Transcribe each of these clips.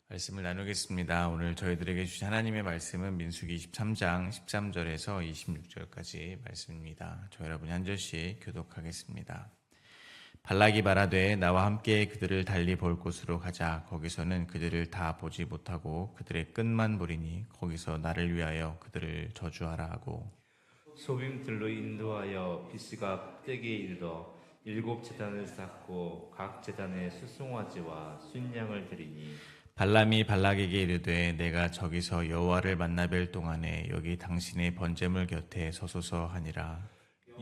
말씀을 나누겠습니다. 오늘 저희들에게 주신 하나님의 말씀은 민수기 23장 13절에서 26절까지 말씀입니다. 저희 여러분이 한 절씩 교독하겠습니다. 발락이 말하되 나와 함께 그들을 달리 볼 곳으로 가자. 거기서는 그들을 다 보지 못하고 그들의 끝만 보리니 거기서 나를 위하여 그들을 저주하라 하고 소빔들로 인도하여 피스가 꼭대기에 이르러 7 제단을 쌓고 각 제단에 수송아지와 순양을 드리니 발람이 발락에게 이르되 내가 저기서 여호와를 만나 뵐 동안에 여기 당신의 번제물 곁에 서소서 하니라.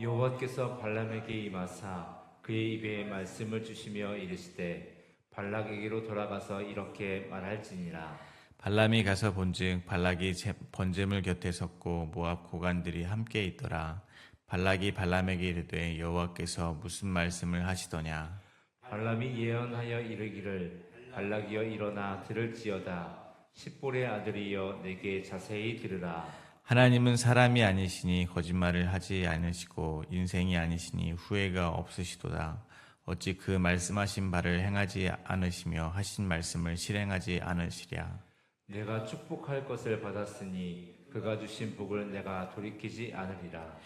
여호와께서 발람에게 임하사 그의 입에 말씀을 주시며 이르시되 발락에게로 돌아가서 이렇게 말할지니라. 발람이 가서 본즉 발락이 번제물 곁에 섰고 모압 고관들이 함께 있더라. 발락이 발람에게 이르되 여호와께서 무슨 말씀을 하시더냐. 발람이 예언하여 이르기를 발락이여 일어나 들을지어다. 십볼의 아들이여 내게 자세히 들으라. 하나님은 사람이 아니시니 거짓말을 하지 않으시고 인생이 아니시니 후회가 없으시도다. 어찌 그 말씀하신 바를 행하지 않으시며 하신 말씀을 실행하지 않으시랴. 내가 축복할 것을 받았으니 그가 주신 복을 내가 돌이키지 않으리라.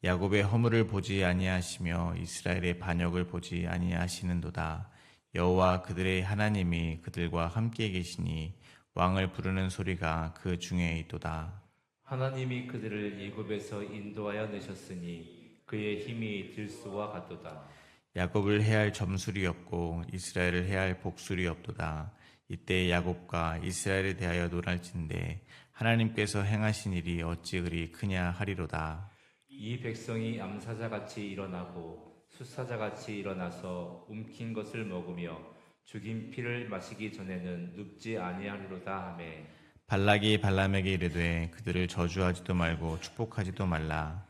야곱의 허물을 보지 아니하시며 이스라엘의 반역을 보지 아니하시는도다. 여호와 그들의 하나님이 그들과 함께 계시니 왕을 부르는 소리가 그 중에 있도다. 하나님이 그들을 애굽에서 인도하여 내셨으니 그의 힘이 들소와 같도다. 야곱을 해할 점술이 없고 이스라엘을 해할 복술이 없도다. 이때 야곱과 이스라엘에 대하여 논할진대 하나님께서 행하신 일이 어찌 그리 크냐 하리로다. 이 백성이 암사자같이 일어나고 숫사자같이 일어나서 움킨 것을 먹으며 죽인 피를 마시기 전에는 눕지 아니하리로다 하매 발락이 발람에게 이르되 그들을 저주하지도 말고 축복하지도 말라.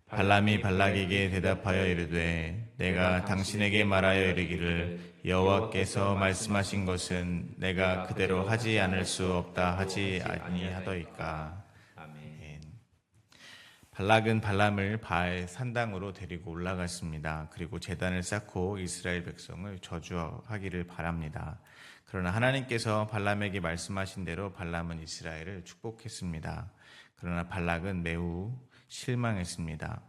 발람이 발락에게 대답하여 이르되 내가 당신에게 말하여 이르기를 여호와께서 말씀하신 것은 내가 그대로 하지 않을 수 없다 하지 아니하더이까. 아멘. 발락은 발람을 바알 산당으로 데리고 올라갔습니다. 그리고 제단을 쌓고 이스라엘 백성을 저주하기를 바랍니다. 그러나 하나님께서 발람에게 말씀하신 대로 발람은 이스라엘을 축복했습니다. 그러나 발락은 매우 실망했습니다.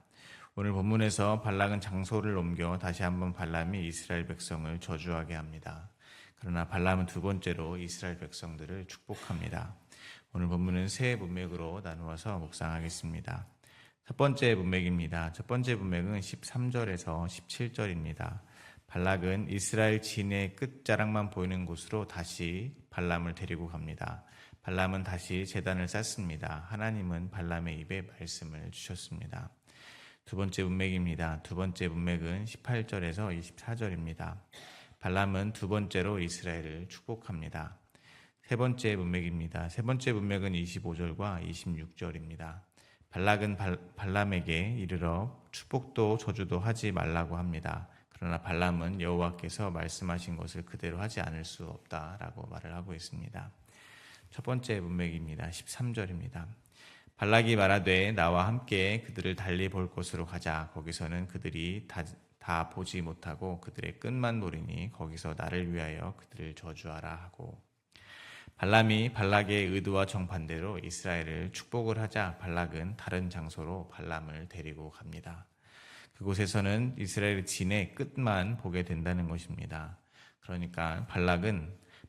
오늘 본문에서 발락은 장소를 옮겨 다시 한번 발람이 이스라엘 백성을 저주하게 합니다. 그러나 발람은 두 번째로 이스라엘 백성들을 축복합니다. 오늘 본문은 세 문맥으로 나누어서 묵상하겠습니다. 첫 번째 문맥입니다. 첫 번째 문맥은 13절에서 17절입니다. 발락은 이스라엘 진의 끝자락만 보이는 곳으로 다시 발람을 데리고 갑니다. 발람은 다시 제단을 쌓습니다. 하나님은 발람의 입에 말씀을 주셨습니다. 두 번째 문맥입니다. 두 번째 문맥은 18절에서 24절입니다. 발람은 두 번째로 이스라엘을 축복합니다. 세 번째 문맥입니다. 세 번째 문맥은 25절과 26절입니다. 발락은 발람에게 이르러 축복도 저주도 하지 말라고 합니다. 그러나 발람은 여호와께서 말씀하신 것을 그대로 하지 않을 수 없다라고 말을 하고 있습니다. 첫 번째 문맥입니다. 13절입니다. 발락이 말하되 나와 함께 그들을 달리 볼 곳으로 가자. 거기서는 그들이 다 보지 못하고 그들의 끝만 보리니 거기서 나를 위하여 그들을 저주하라 하고 발람이 발락의 의도와 정반대로 이스라엘을 축복을 하자 발락은 다른 장소로 발람을 데리고 갑니다. 그곳에서는 이스라엘 진의 끝만 보게 된다는 것입니다. 그러니까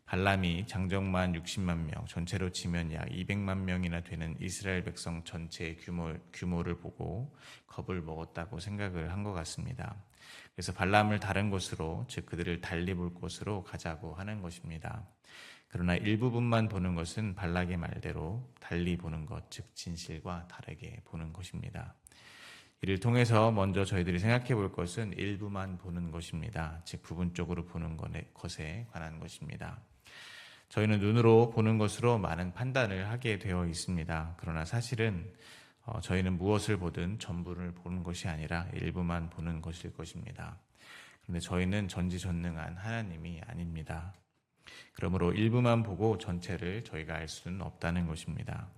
발람이 장정만 60만 명, 전체로 치면 약 200만 명이나 되는 이스라엘 백성 전체의 규모를 보고 겁을 먹었다고 생각을 한 것 같습니다. 그래서 발람을 다른 곳으로, 즉 그들을 달리 볼 곳으로 가자고 하는 것입니다. 그러나 일부분만 보는 것은 발락의 말대로 달리 보는 것, 즉 진실과 다르게 보는 것입니다. 이를 통해서 먼저 저희들이 생각해 볼 것은 일부만 보는 것입니다. 즉 부분적으로 보는 것에 관한 것입니다. 저희는 눈으로 보는 것으로 많은 판단을 하게 되어 있습니다. 그러나 사실은 저희는 무엇을 보든 전부를 보는 것이 아니라 일부만 보는 것일 것입니다. 그런데 저희는 전지전능한 하나님이 아닙니다. 그러므로 일부만 보고 전체를 저희가 알 수는 없다는 것입니다.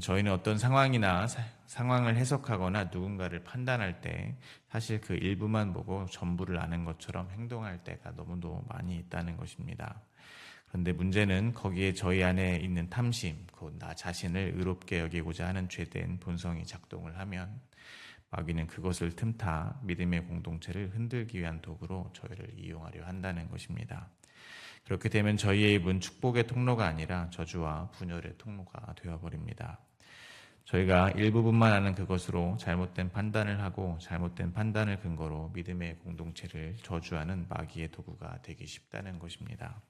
저희는 어떤 상황을 해석하거나 누군가를 판단할 때 사실 그 일부만 보고 전부를 아는 것처럼 행동할 때가 너무도 많이 있다는 것입니다. 그런데 문제는 거기에 저희 안에 있는 탐심, 곧 나 자신을 의롭게 여기고자 하는 죄된 본성이 작동을 하면 마귀는 그것을 틈타 믿음의 공동체를 흔들기 위한 도구로 저희를 이용하려 한다는 것입니다. 그렇게 되면 저희의 입은 축복의 통로가 아니라 저주와 분열의 통로가 되어버립니다. 저희가 일부분만 아는 그것으로 잘못된 판단을 하고 잘못된 판단을 근거로 믿음의 공동체를 저주하는 마귀의 도구가 되기 쉽다는 것입니다.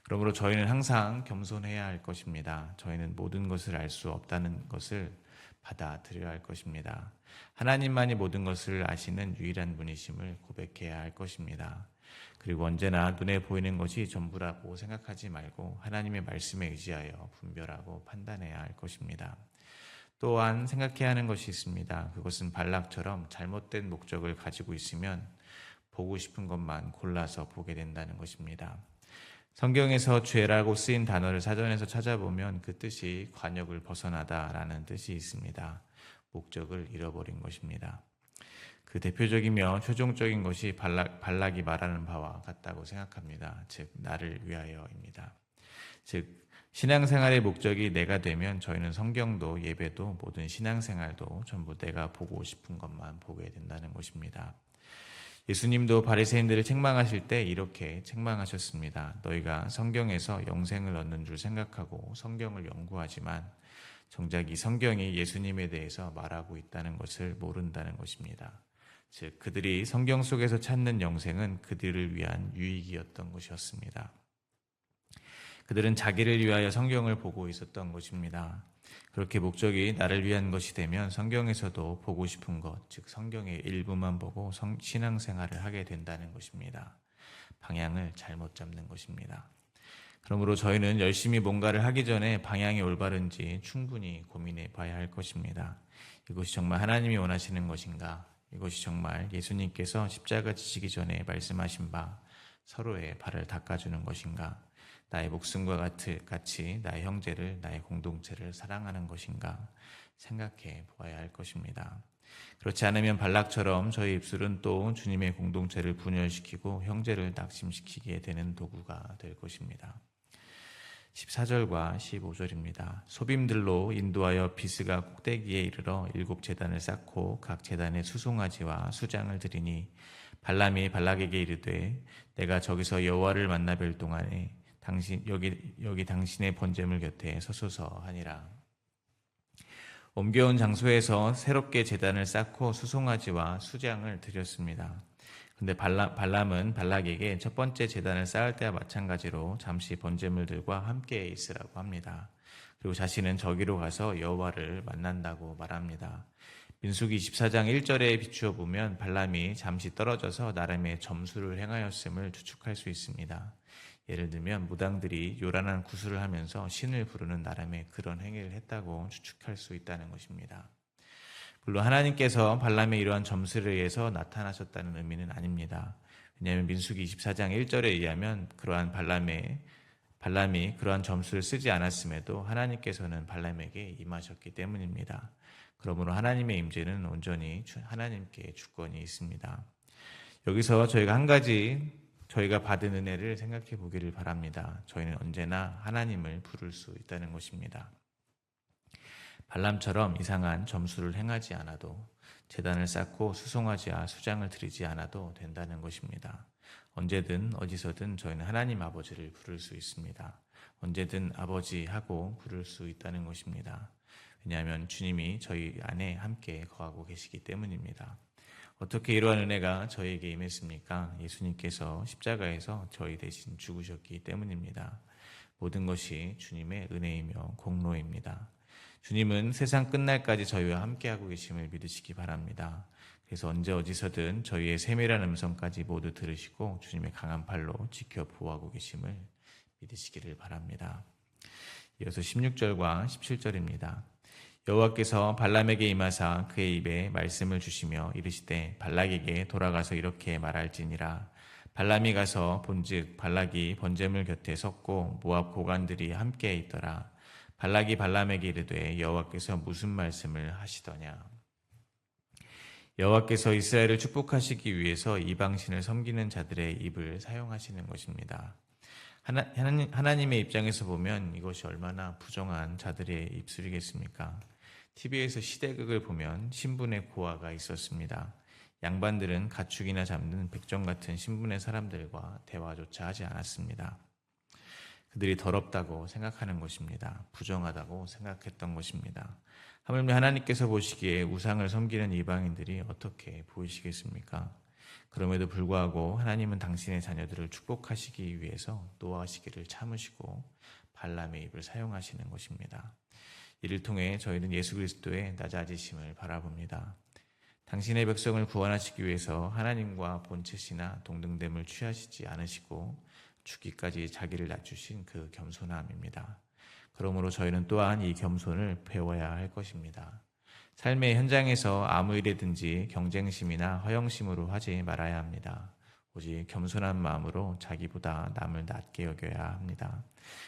그러므로 저희는 항상 겸손해야 할 것입니다. 저희는 모든 것을 알 수 없다는 것을 받아들여야 할 것입니다. 하나님만이 모든 것을 아시는 유일한 분이심을 고백해야 할 것입니다. 그리고 언제나 눈에 보이는 것이 전부라고 생각하지 말고 하나님의 말씀에 의지하여 분별하고 판단해야 할 것입니다. 또한 생각해야 하는 것이 있습니다. 그것은 발락처럼 잘못된 목적을 가지고 있으면 보고 싶은 것만 골라서 보게 된다는 것입니다. 성경에서 죄라고 쓰인 단어를 사전에서 찾아보면 그 뜻이 관역을 벗어나다라는 뜻이 있습니다. 목적을 잃어버린 것입니다. 그 대표적이며 최종적인 것이 발락이 말하는 바와 같다고 생각합니다. 즉 나를 위하여입니다. 즉 신앙생활의 목적이 내가 되면 저희는 성경도 예배도 모든 신앙생활도 전부 내가 보고 싶은 것만 보게 된다는 것입니다. 예수님도 바리새인들을 책망하실 때 이렇게 책망하셨습니다. 너희가 성경에서 영생을 얻는 줄 생각하고 성경을 연구하지만 정작 이 성경이 예수님에 대해서 말하고 있다는 것을 모른다는 것입니다. 즉 그들이 성경 속에서 찾는 영생은 그들을 위한 유익이었던 것이었습니다. 그들은 자기를 위하여 성경을 보고 있었던 것입니다. 그렇게 목적이 나를 위한 것이 되면 성경에서도 보고 싶은 것, 즉 성경의 일부만 보고 신앙생활을 하게 된다는 것입니다. 방향을 잘못 잡는 것입니다. 그러므로 저희는 열심히 뭔가를 하기 전에 방향이 올바른지 충분히 고민해 봐야 할 것입니다. 이것이 정말 하나님이 원하시는 것인가? 이것이 정말 예수님께서 십자가 지시기 전에 말씀하신 바 서로의 발을 닦아주는 것인가? 나의 목숨과 같이 나의 형제를, 나의 공동체를 사랑하는 것인가 생각해 보아야 할 것입니다. 그렇지 않으면 발락처럼 저희 입술은 또 주님의 공동체를 분열시키고 형제를 낙심시키게 되는 도구가 될 것입니다. 14절과 15절입니다. 소빔들로 인도하여 비스가 꼭대기에 이르러 7 제단을 쌓고 각 제단에 수송아지와 수장을 드리니 발람이 발락에게 이르되 내가 저기서 여호와를 만나 뵐 동안에 여기 당신의 번제물 곁에 서소서 하니라. 옮겨온 장소에서 새롭게 제단을 쌓고 수송아지와 수장을 드렸습니다. 근데 발람은 발락에게 첫 번째 제단을 쌓을 때와 마찬가지로 잠시 번제물들과 함께 있으라고 합니다. 그리고 자신은 저기로 가서 여호와를 만난다고 말합니다. 민수기 24장 1절에 비추어 보면 발람이 잠시 떨어져서 나름의 점수를 행하였음을 추측할 수 있습니다. 예를 들면 무당들이 요란한 구슬을 하면서 신을 부르는 나름의 그런 행위를 했다고 추측할 수 있다는 것입니다. 물론 하나님께서 발람의 이러한 점수를 의해서 나타나셨다는 의미는 아닙니다. 왜냐하면 민수기 24장 1절에 의하면 그러한 발람이 그러한 점수를 쓰지 않았음에도 하나님께서는 발람에게 임하셨기 때문입니다. 그러므로 하나님의 임재는 온전히 하나님께 주권이 있습니다. 여기서 저희가 한 가지 저희가 받은 은혜를 생각해 보기를 바랍니다. 저희는 언제나 하나님을 부를 수 있다는 것입니다. 발람처럼 이상한 점수를 행하지 않아도 제단을 쌓고 수송아지와 수장을 드리지 않아도 된다는 것입니다. 언제든 어디서든 저희는 하나님 아버지를 부를 수 있습니다. 언제든 아버지하고 부를 수 있다는 것입니다. 왜냐하면 주님이 저희 안에 함께 거하고 계시기 때문입니다. 어떻게 이러한 은혜가 저희에게 임했습니까? 예수님께서 십자가에서 저희 대신 죽으셨기 때문입니다. 모든 것이 주님의 은혜이며 공로입니다. 주님은 세상 끝날까지 저희와 함께하고 계심을 믿으시기 바랍니다. 그래서 언제 어디서든 저희의 세밀한 음성까지 모두 들으시고 주님의 강한 팔로 지켜 보호하고 계심을 믿으시기를 바랍니다. 이어서 16절과 17절입니다. 여호와께서 발람에게 임하사 그의 입에 말씀을 주시며 이르시되 발락에게 돌아가서 이렇게 말할지니라. 발람이 가서 본즉 발락이 번제물 곁에 섰고 모압 고관들이 함께 있더라. 발락이 발람에게 이르되 여호와께서 무슨 말씀을 하시더냐. 여호와께서 이스라엘을 축복하시기 위해서 이방신을 섬기는 자들의 입을 사용하시는 것입니다. 하나님의 입장에서 보면 이것이 얼마나 부정한 자들의 입술이겠습니까? TV에서 시대극을 보면 신분의 고하가 있었습니다. 양반들은 가축이나 잡는 백정 같은 신분의 사람들과 대화조차 하지 않았습니다. 그들이 더럽다고 생각하는 것입니다. 부정하다고 생각했던 것입니다. 하물며 하나님께서 보시기에 우상을 섬기는 이방인들이 어떻게 보이시겠습니까? 그럼에도 불구하고 하나님은 당신의 자녀들을 축복하시기 위해서 노하시기를 참으시고 발람의 입을 사용하시는 것입니다. 이를 통해 저희는 예수 그리스도의 낮아지심을 바라봅니다. 당신의 백성을 구원하시기 위해서 하나님과 본체시나 동등됨을 취하시지 않으시고 죽기까지 자기를 낮추신 그 겸손함입니다. 그러므로 저희는 또한 이 겸손을 배워야 할 것입니다. 삶의 현장에서 아무 일이든지 경쟁심이나 허영심으로 하지 말아야 합니다. 오직 겸손한 마음으로 자기보다 남을 낮게 여겨야 합니다.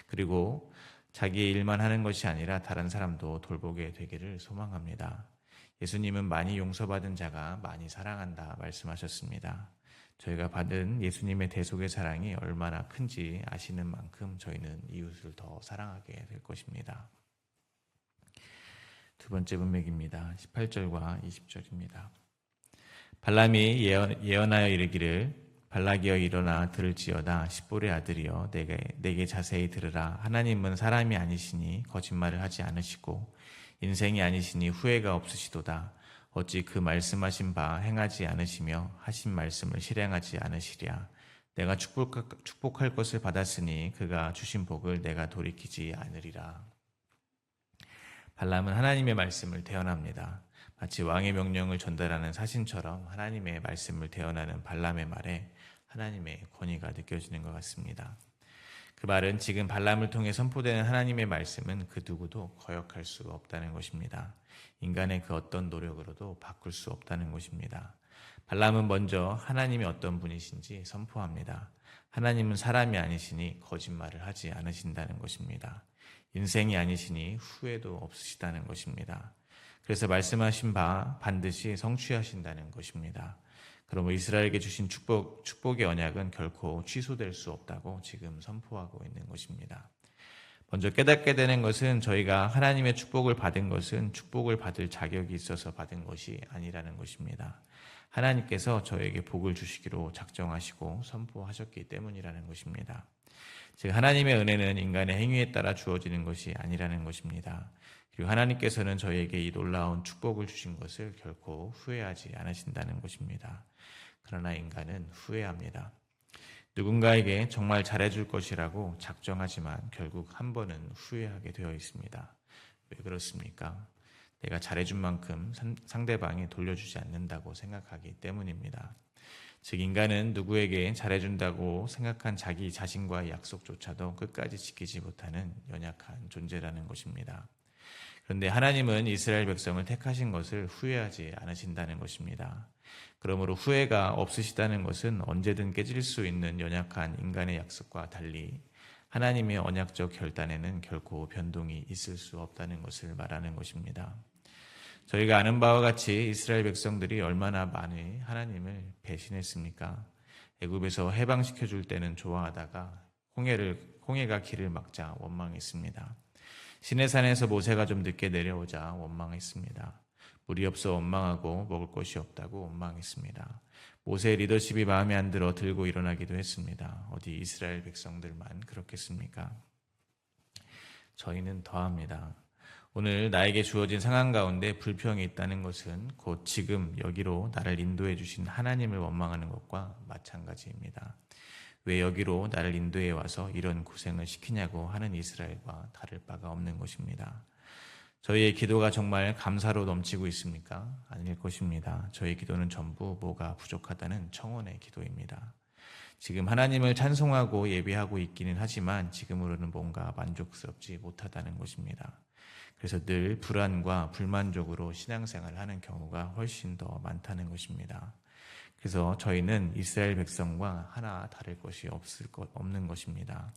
그리고 자기의 일만 하는 것이 아니라 다른 사람도 돌보게 되기를 소망합니다. 예수님은 많이 용서받은 자가 많이 사랑한다 말씀하셨습니다. 저희가 받은 예수님의 대속의 사랑이 얼마나 큰지 아시는 만큼 저희는 이웃을 더 사랑하게 될 것입니다. 두 번째 문맥입니다. 18절과 20절입니다. 발람이 예언하여 이르기를 발락이여 일어나 들을지어다 십볼의 아들이여 내게 자세히 들으라. 하나님은 사람이 아니시니 거짓말을 하지 않으시고 인생이 아니시니 후회가 없으시도다. 어찌 그 말씀하신 바 행하지 않으시며 하신 말씀을 실행하지 않으시랴. 내가 축복할 것을 받았으니 그가 주신 복을 내가 돌이키지 않으리라. 발람은 하나님의 말씀을 대언합니다. 마치 왕의 명령을 전달하는 사신처럼 하나님의 말씀을 대언하는 발람의 말에 하나님의 권위가 느껴지는 것 같습니다. 그 말은 지금 발람을 통해 선포되는 하나님의 말씀은 그 누구도 거역할 수 없다는 것입니다. 인간의 그 어떤 노력으로도 바꿀 수 없다는 것입니다. 발람은 먼저 하나님이 어떤 분이신지 선포합니다. 하나님은 사람이 아니시니 거짓말을 하지 않으신다는 것입니다. 인생이 아니시니 후회도 없으시다는 것입니다. 그래서 말씀하신 바 반드시 성취하신다는 것입니다. 그러므로 이스라엘에게 주신 축복의 언약은 결코 취소될 수 없다고 지금 선포하고 있는 것입니다. 먼저 깨닫게 되는 것은 저희가 하나님의 축복을 받은 것은 축복을 받을 자격이 있어서 받은 것이 아니라는 것입니다. 하나님께서 저에게 복을 주시기로 작정하시고 선포하셨기 때문이라는 것입니다. 즉 하나님의 은혜는 인간의 행위에 따라 주어지는 것이 아니라는 것입니다. 그리고 하나님께서는 저희에게 이 놀라운 축복을 주신 것을 결코 후회하지 않으신다는 것입니다. 그러나 인간은 후회합니다. 누군가에게 정말 잘해줄 것이라고 작정하지만 결국 한 번은 후회하게 되어 있습니다. 왜 그렇습니까? 내가 잘해준 만큼 상대방이 돌려주지 않는다고 생각하기 때문입니다. 즉 인간은 누구에게 잘해준다고 생각한 자기 자신과의 약속조차도 끝까지 지키지 못하는 연약한 존재라는 것입니다. 그런데 하나님은 이스라엘 백성을 택하신 것을 후회하지 않으신다는 것입니다. 그러므로 후회가 없으시다는 것은 언제든 깨질 수 있는 연약한 인간의 약속과 달리 하나님의 언약적 결단에는 결코 변동이 있을 수 없다는 것을 말하는 것입니다. 저희가 아는 바와 같이 이스라엘 백성들이 얼마나 많이 하나님을 배신했습니까? 애굽에서 해방시켜 줄 때는 좋아하다가 홍해가 길을 막자 원망했습니다. 시내산에서 모세가 좀 늦게 내려오자 원망했습니다. 물이 없어 원망하고 먹을 것이 없다고 원망했습니다. 모세의 리더십이 마음에 안 들어 들고 일어나기도 했습니다. 어디 이스라엘 백성들만 그렇겠습니까? 저희는 더합니다. 오늘 나에게 주어진 상황 가운데 불평이 있다는 것은 곧 지금 여기로 나를 인도해 주신 하나님을 원망하는 것과 마찬가지입니다. 왜 여기로 나를 인도해 와서 이런 고생을 시키냐고 하는 이스라엘과 다를 바가 없는 것입니다. 저희의 기도가 정말 감사로 넘치고 있습니까? 아닐 것입니다. 저희 기도는 전부 뭐가 부족하다는 청혼의 기도입니다. 지금 하나님을 찬송하고 예배하고 있기는 하지만 지금으로는 뭔가 만족스럽지 못하다는 것입니다. 그래서 늘 불안과 불만족으로 신앙생활을 하는 경우가 훨씬 더 많다는 것입니다. 그래서 저희는 이스라엘 백성과 하나 다를 것이 없는 것입니다.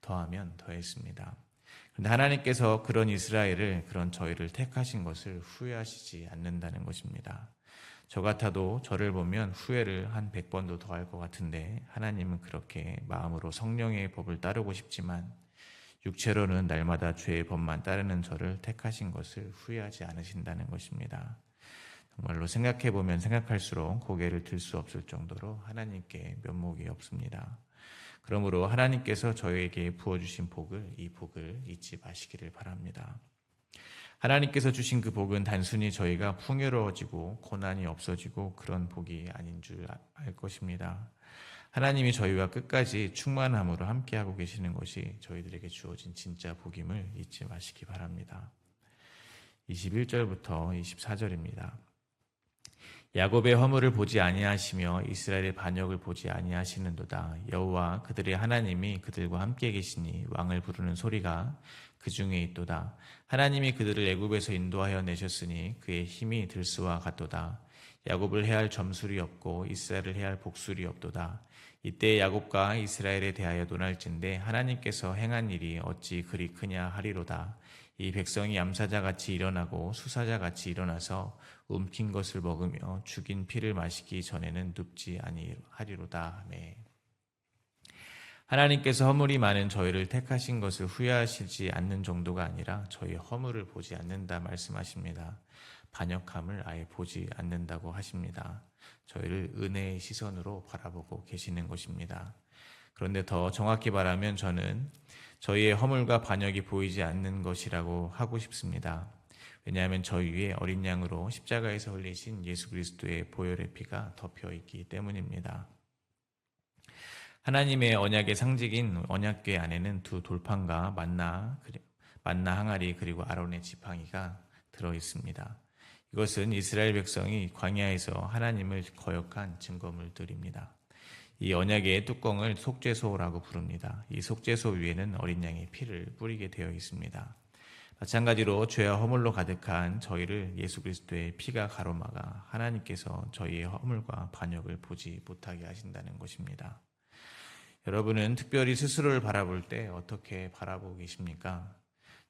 더하면 더했습니다. 그런데 하나님께서 그런 이스라엘을, 그런 저희를 택하신 것을 후회하시지 않는다는 것입니다. 저 같아도 저를 보면 후회를 한 100번도 더 할 것 같은데 하나님은 그렇게 마음으로 성령의 법을 따르고 싶지만 육체로는 날마다 죄의 법만 따르는 저를 택하신 것을 후회하지 않으신다는 것입니다. 정말로 생각해보면 생각할수록 고개를 들 수 없을 정도로 하나님께 면목이 없습니다. 그러므로 하나님께서 저에게 부어주신 이 복을 잊지 마시기를 바랍니다. 하나님께서 주신 그 복은 단순히 저희가 풍요로워지고 고난이 없어지고 그런 복이 아닌 줄 알 것입니다. 하나님이 저희와 끝까지 충만함으로 함께하고 계시는 것이 저희들에게 주어진 진짜 복임을 잊지 마시기 바랍니다. 21절부터 24절입니다. 야곱의 허물을 보지 아니하시며 이스라엘의 반역을 보지 아니하시는도다. 여호와 그들의 하나님이 그들과 함께 계시니 왕을 부르는 소리가 그 중에 있도다. 하나님이 그들을 애굽에서 인도하여 내셨으니 그의 힘이 들스와 같도다. 야곱을 해할 점술이 없고 이스라엘을 해할 복술이 없도다. 이때 야곱과 이스라엘에 대하여 논할진대 하나님께서 행한 일이 어찌 그리 크냐 하리로다. 이 백성이 암사자같이 일어나고 수사자같이 일어나서 움킨 것을 먹으며 죽인 피를 마시기 전에는 눕지 아니하리로다 하매. 하나님께서 허물이 많은 저희를 택하신 것을 후회하시지 않는 정도가 아니라 저희 허물을 보지 않는다 말씀하십니다. 반역함을 아예 보지 않는다고 하십니다. 저희를 은혜의 시선으로 바라보고 계시는 것입니다. 그런데 더 정확히 말하면 저는 저희의 허물과 반역이 보이지 않는 것이라고 하고 싶습니다. 왜냐하면 저희 위에 어린 양으로 십자가에서 흘리신 예수 그리스도의 보혈의 피가 덮여 있기 때문입니다. 하나님의 언약의 상징인 언약궤 안에는 두 돌판과 만나 항아리 그리고 아론의 지팡이가 들어 있습니다. 이것은 이스라엘 백성이 광야에서 하나님을 거역한 증거물들입니다. 이 언약의 뚜껑을 속죄소라고 부릅니다. 이 속죄소 위에는 어린 양의 피를 뿌리게 되어 있습니다. 마찬가지로 죄와 허물로 가득한 저희를 예수 그리스도의 피가 가로막아 하나님께서 저희의 허물과 반역을 보지 못하게 하신다는 것입니다. 여러분은 특별히 스스로를 바라볼 때 어떻게 바라보고 계십니까?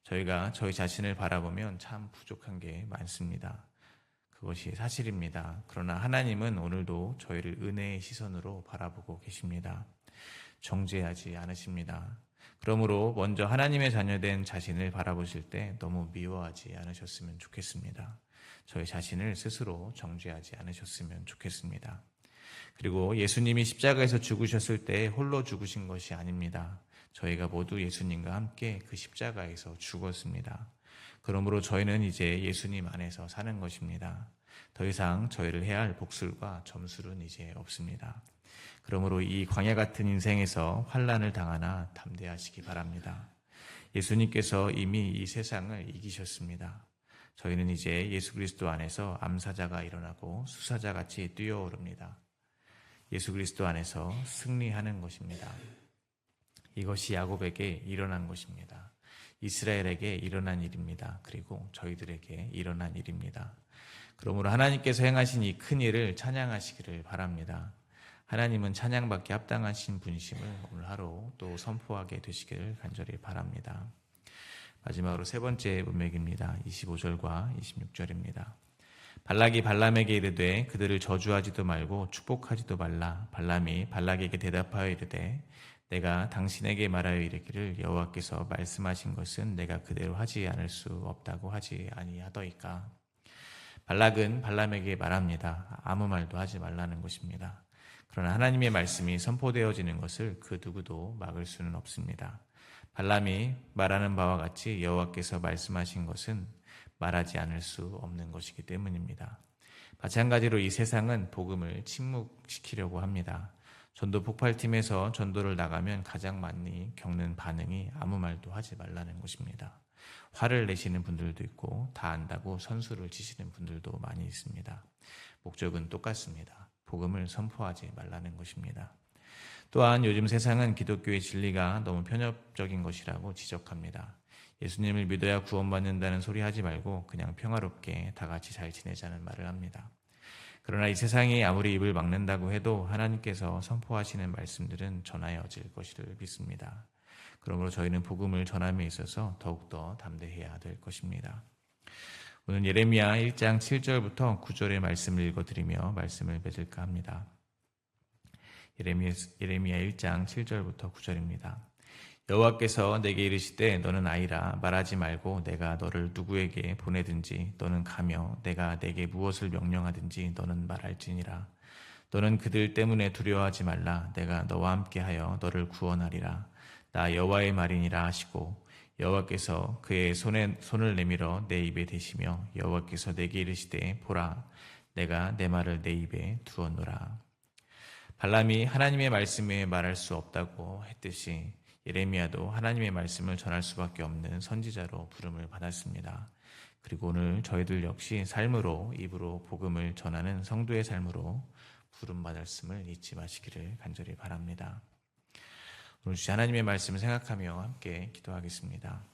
저희가 저희 자신을 바라보면 참 부족한 게 많습니다. 그것이 사실입니다. 그러나 하나님은 오늘도 저희를 은혜의 시선으로 바라보고 계십니다. 정죄하지 않으십니다. 그러므로 먼저 하나님의 자녀된 자신을 바라보실 때 너무 미워하지 않으셨으면 좋겠습니다. 저희 자신을 스스로 정죄하지 않으셨으면 좋겠습니다. 그리고 예수님이 십자가에서 죽으셨을 때 홀로 죽으신 것이 아닙니다. 저희가 모두 예수님과 함께 그 십자가에서 죽었습니다. 그러므로 저희는 이제 예수님 안에서 사는 것입니다. 더 이상 저희를 해야 할 복술과 점술은 이제 없습니다. 그러므로 이 광야 같은 인생에서 환난을 당하나 담대하시기 바랍니다. 예수님께서 이미 이 세상을 이기셨습니다. 저희는 이제 예수 그리스도 안에서 암사자가 일어나고 수사자같이 뛰어오릅니다. 예수 그리스도 안에서 승리하는 것입니다. 이것이 야곱에게 일어난 것입니다. 이스라엘에게 일어난 일입니다. 그리고 저희들에게 일어난 일입니다. 그러므로 하나님께서 행하신 이 큰 일을 찬양하시기를 바랍니다. 하나님은 찬양받기 합당하신 분이심을 오늘 하루 또 선포하게 되시기를 간절히 바랍니다. 마지막으로 세 번째 문맥입니다. 25절과 26절입니다. 발락이 발람에게 이르되 그들을 저주하지도 말고 축복하지도 말라. 발람이 발락에게 대답하여 이르되 내가 당신에게 말하여 이르기를 여호와께서 말씀하신 것은 내가 그대로 하지 않을 수 없다고 하지 아니하더이까. 발락은 발람에게 말합니다. 아무 말도 하지 말라는 것입니다. 그러나 하나님의 말씀이 선포되어지는 것을 그 누구도 막을 수는 없습니다. 발람이 말하는 바와 같이 여호와께서 말씀하신 것은 말하지 않을 수 없는 것이기 때문입니다. 마찬가지로 이 세상은 복음을 침묵시키려고 합니다. 전도 폭발팀에서 전도를 나가면 가장 많이 겪는 반응이 아무 말도 하지 말라는 것입니다. 화를 내시는 분들도 있고 다 안다고 선수를 치시는 분들도 많이 있습니다. 목적은 똑같습니다. 복음을 선포하지 말라는 것입니다. 또한 요즘 세상은 기독교의 진리가 너무 편협적인 것이라고 지적합니다. 예수님을 믿어야 구원받는다는 소리 하지 말고 그냥 평화롭게 다 같이 잘 지내자는 말을 합니다. 그러나 이 세상이 아무리 입을 막는다고 해도 하나님께서 선포하시는 말씀들은 전하여질 것을 믿습니다. 그러므로 저희는 복음을 전함에 있어서 더욱더 담대해야 될 것입니다. 오늘 예레미야 1장 7절부터 9절의 말씀을 읽어드리며 말씀을 맺을까 합니다. 예레미야 1장 7절부터 9절입니다. 여호와께서 내게 이르시되 너는 아이라 말하지 말고 내가 너를 누구에게 보내든지 너는 가며 내가 내게 무엇을 명령하든지 너는 말할지니라. 너는 그들 때문에 두려워하지 말라. 내가 너와 함께하여 너를 구원하리라. 나 여호와의 말이니라 하시고 여호와께서 그의 손을 내밀어 내 입에 대시며 여호와께서 내게 이르시되 보라 내가 내 말을 내 입에 두었노라. 발람이 하나님의 말씀에 말할 수 없다고 했듯이 예레미야도 하나님의 말씀을 전할 수밖에 없는 선지자로 부름을 받았습니다. 그리고 오늘 저희들 역시 삶으로 입으로 복음을 전하는 성도의 삶으로 부름받았음을 잊지 마시기를 간절히 바랍니다. 오늘 주신 하나님의 말씀을 생각하며 함께 기도하겠습니다.